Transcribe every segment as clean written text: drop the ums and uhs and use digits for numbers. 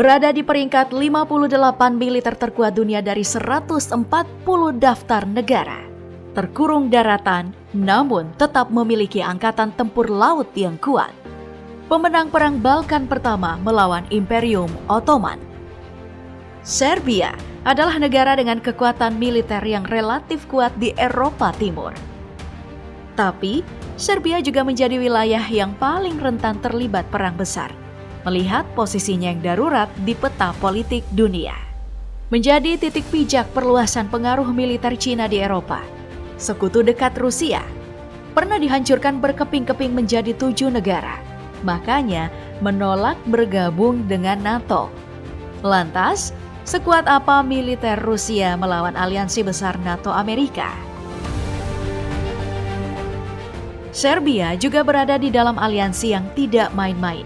berada di peringkat 58 militer terkuat dunia dari 140 daftar negara. Terkurung daratan, namun tetap memiliki angkatan tempur laut yang kuat. Pemenang Perang Balkan pertama melawan Imperium Ottoman. Serbia adalah negara dengan kekuatan militer yang relatif kuat di Eropa Timur. Tapi, Serbia juga menjadi wilayah yang paling rentan terlibat perang besar, melihat posisinya yang darurat di peta politik dunia. Menjadi titik pijak perluasan pengaruh militer Cina di Eropa, sekutu dekat Rusia pernah dihancurkan berkeping-keping menjadi 7 negara, makanya menolak bergabung dengan NATO. Lantas, sekuat apa militer Rusia melawan aliansi besar NATO Amerika? Serbia juga berada di dalam aliansi yang tidak main-main,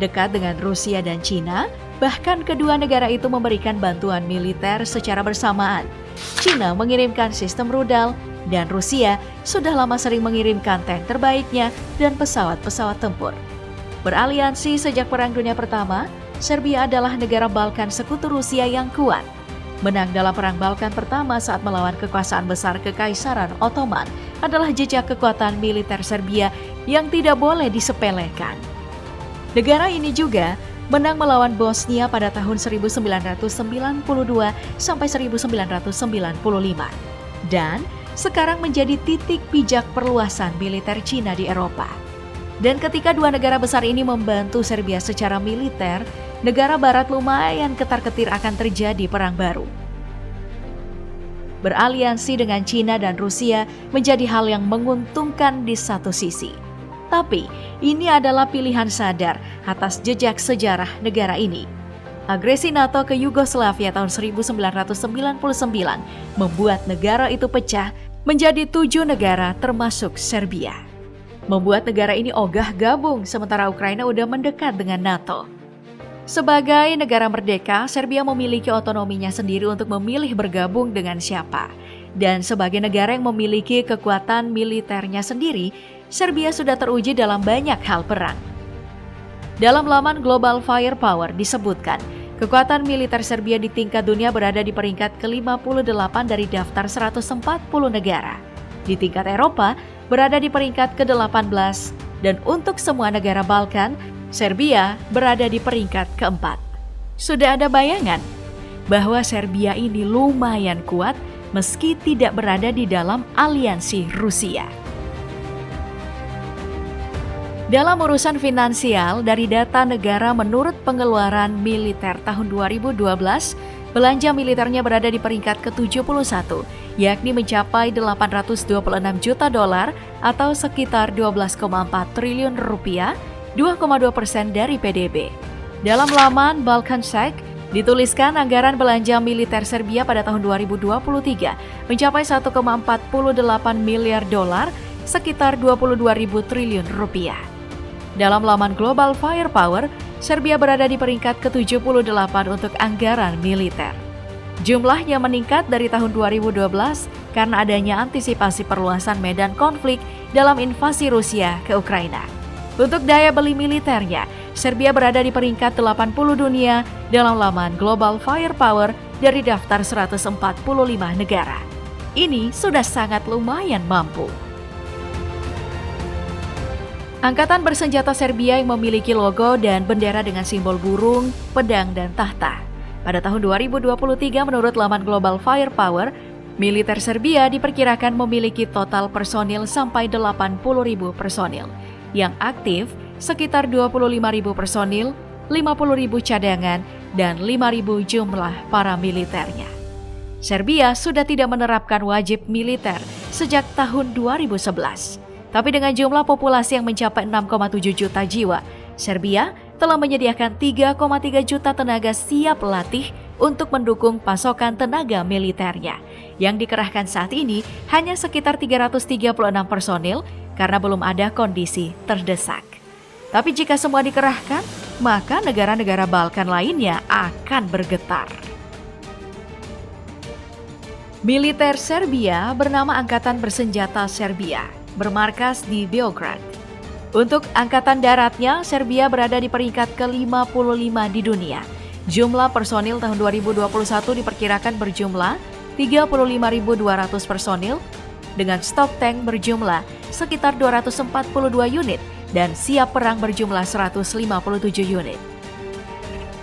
dekat dengan Rusia dan Cina, bahkan kedua negara itu memberikan bantuan militer secara bersamaan. Cina mengirimkan sistem rudal, dan Rusia sudah lama sering mengirimkan tank terbaiknya dan pesawat-pesawat tempur. Beraliansi sejak Perang Dunia Pertama, Serbia adalah negara Balkan sekutu Rusia yang kuat. Menang dalam Perang Balkan pertama saat melawan kekuasaan besar Kekaisaran Ottoman adalah jejak kekuatan militer Serbia yang tidak boleh disepelekan. Negara ini juga menang melawan Bosnia pada tahun 1992 sampai 1995 dan sekarang menjadi titik pijak perluasan militer Cina di Eropa. Dan ketika dua negara besar ini membantu Serbia secara militer, negara barat lumayan ketar-ketir akan terjadi perang baru. Beraliansi dengan Cina dan Rusia menjadi hal yang menguntungkan di satu sisi. Tapi, ini adalah pilihan sadar atas jejak sejarah negara ini. Agresi NATO ke Yugoslavia tahun 1999 membuat negara itu pecah menjadi 7 negara termasuk Serbia. Membuat negara ini ogah gabung sementara Ukraina udah mendekat dengan NATO. Sebagai negara merdeka, Serbia memiliki otonominya sendiri untuk memilih bergabung dengan siapa. Dan sebagai negara yang memiliki kekuatan militernya sendiri, Serbia sudah teruji dalam banyak hal perang. Dalam laman Global Firepower disebutkan, kekuatan militer Serbia di tingkat dunia berada di peringkat ke-58 dari daftar 140 negara. Di tingkat Eropa, berada di peringkat ke-18, dan untuk semua negara Balkan, Serbia berada di peringkat ke-4. Sudah ada bayangan bahwa Serbia ini lumayan kuat meski tidak berada di dalam aliansi Rusia. Dalam urusan finansial, dari data negara menurut pengeluaran militer tahun 2012, belanja militernya berada di peringkat ke-71, yakni mencapai 826 juta dolar atau sekitar 12,4 triliun rupiah, 2,2% dari PDB. Dalam laman Balkansec, dituliskan anggaran belanja militer Serbia pada tahun 2023 mencapai 1,48 miliar dolar, sekitar 22.000 triliun rupiah. Dalam laman Global Firepower, Serbia berada di peringkat ke-78 untuk anggaran militer. Jumlahnya meningkat dari tahun 2012 karena adanya antisipasi perluasan medan konflik dalam invasi Rusia ke Ukraina. Untuk daya beli militernya, Serbia berada di peringkat 80 dunia dalam laman Global Firepower dari daftar 145 negara. Ini sudah sangat lumayan mampu. Angkatan bersenjata Serbia yang memiliki logo dan bendera dengan simbol burung, pedang, dan tahta. Pada tahun 2023 menurut laman Global Firepower, militer Serbia diperkirakan memiliki total personil sampai 80.000 personil. Yang aktif sekitar 25.000 personil, 50.000 cadangan, dan 5.000 jumlah para militernya. Serbia sudah tidak menerapkan wajib militer sejak tahun 2011. Tapi dengan jumlah populasi yang mencapai 6,7 juta jiwa, Serbia telah menyediakan 3,3 juta tenaga siap latih untuk mendukung pasokan tenaga militernya. Yang dikerahkan saat ini hanya sekitar 336 personil karena belum ada kondisi terdesak. Tapi jika semua dikerahkan, maka negara-negara Balkan lainnya akan bergetar. Militer Serbia bernama Angkatan Bersenjata Serbia, bermarkas di Beograd. Untuk angkatan daratnya, Serbia berada di peringkat ke-55 di dunia Jumlah personil tahun 2021 diperkirakan berjumlah 35.200 personil, dengan stok tank berjumlah sekitar 242 unit dan siap perang berjumlah 157 unit.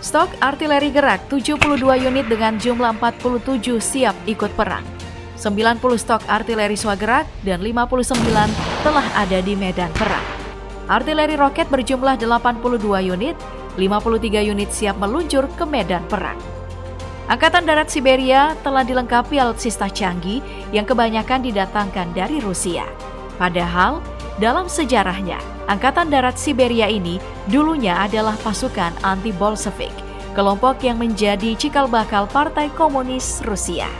Stok artileri gerak 72 unit dengan jumlah 47 siap ikut perang. 90 stok artileri swagerak dan 59 telah ada di medan perang. Artileri roket berjumlah 82 unit, 53 unit siap meluncur ke medan perang. Angkatan Darat Siberia telah dilengkapi alutsista canggih yang kebanyakan didatangkan dari Rusia. Padahal, dalam sejarahnya, Angkatan Darat Siberia ini dulunya adalah pasukan anti-Bolshevik, kelompok yang menjadi cikal bakal Partai Komunis Rusia.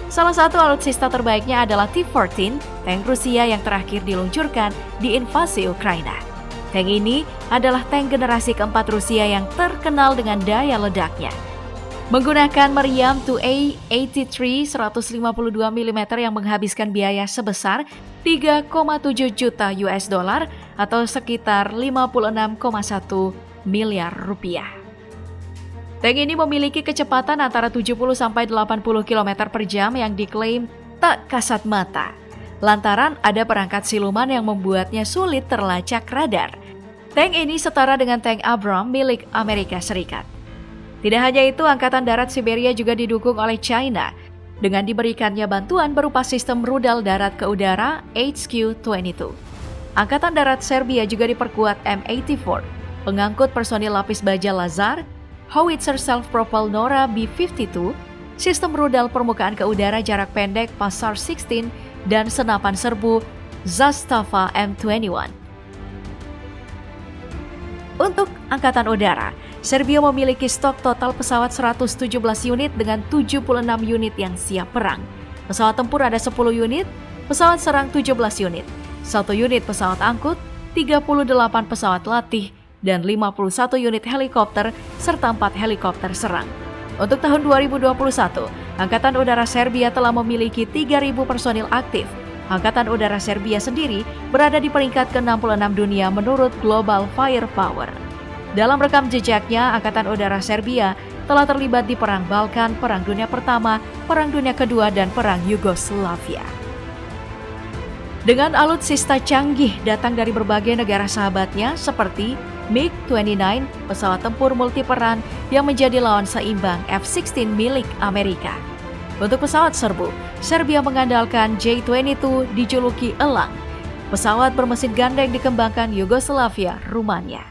Salah satu alutsista terbaiknya adalah T-14, tank Rusia yang terakhir diluncurkan di invasi Ukraina. Tank ini adalah tank generasi keempat Rusia yang terkenal dengan daya ledaknya. Menggunakan meriam 2A83 152 mm yang menghabiskan biaya sebesar 3,7 juta US dollar atau sekitar 56,1 miliar rupiah. Tank ini memiliki kecepatan antara 70 sampai 80 km per jam yang diklaim tak kasat mata, lantaran ada perangkat siluman yang membuatnya sulit terlacak radar. Tank ini setara dengan tank Abrams milik Amerika Serikat. Tidak hanya itu, Angkatan Darat Siberia juga didukung oleh China dengan diberikannya bantuan berupa sistem rudal darat ke udara HQ-22. Angkatan Darat Serbia juga diperkuat M84, pengangkut personil lapis baja Lazar, howitzer self-propelled Nora B-52, sistem rudal permukaan ke udara jarak pendek Pasar 16, dan senapan serbu Zastava M21. Untuk Angkatan Udara, Serbia memiliki stok total pesawat 117 unit dengan 76 unit yang siap perang. Pesawat tempur ada 10 unit, pesawat serang 17 unit, 1 unit pesawat angkut, 38 pesawat latih, dan 51 unit helikopter serta 4 helikopter serang. Untuk tahun 2021, Angkatan Udara Serbia telah memiliki 3.000 personil aktif. Angkatan Udara Serbia sendiri berada di peringkat ke-66 dunia menurut Global Firepower. Dalam rekam jejaknya, Angkatan Udara Serbia telah terlibat di Perang Balkan, Perang Dunia Pertama, Perang Dunia Kedua, dan Perang Yugoslavia. Dengan alutsista canggih datang dari berbagai negara sahabatnya seperti MiG-29, pesawat tempur multiperan yang menjadi lawan seimbang F-16 milik Amerika. Untuk pesawat serbu, Serbia mengandalkan J-22 dijuluki Elang, pesawat bermesin ganda yang dikembangkan Yugoslavia, Rumania.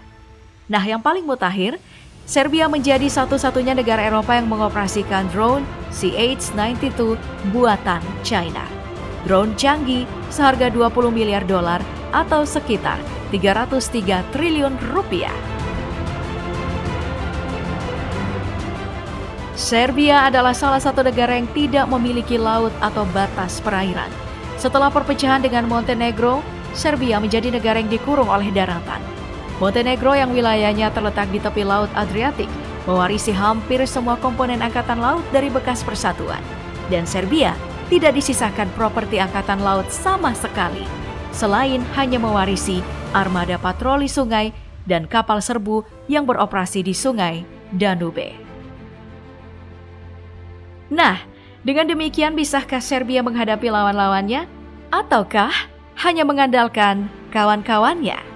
Nah, yang paling mutakhir, Serbia menjadi satu-satunya negara Eropa yang mengoperasikan drone CH-92 buatan China. Drone canggih seharga 20 miliar dolar atau sekitar 303 triliun rupiah. Serbia adalah salah satu negara yang tidak memiliki laut atau batas perairan. Setelah perpecahan dengan Montenegro, Serbia menjadi negara yang dikurung oleh daratan. Montenegro yang wilayahnya terletak di tepi Laut Adriatik mewarisi hampir semua komponen angkatan laut dari bekas persatuan. Dan Serbia tidak disisakan properti angkatan laut sama sekali, selain hanya mewarisi armada patroli sungai dan kapal serbu yang beroperasi di sungai Danube. Nah, dengan demikian bisakah Serbia menghadapi lawan-lawannya? Ataukah hanya mengandalkan kawan-kawannya?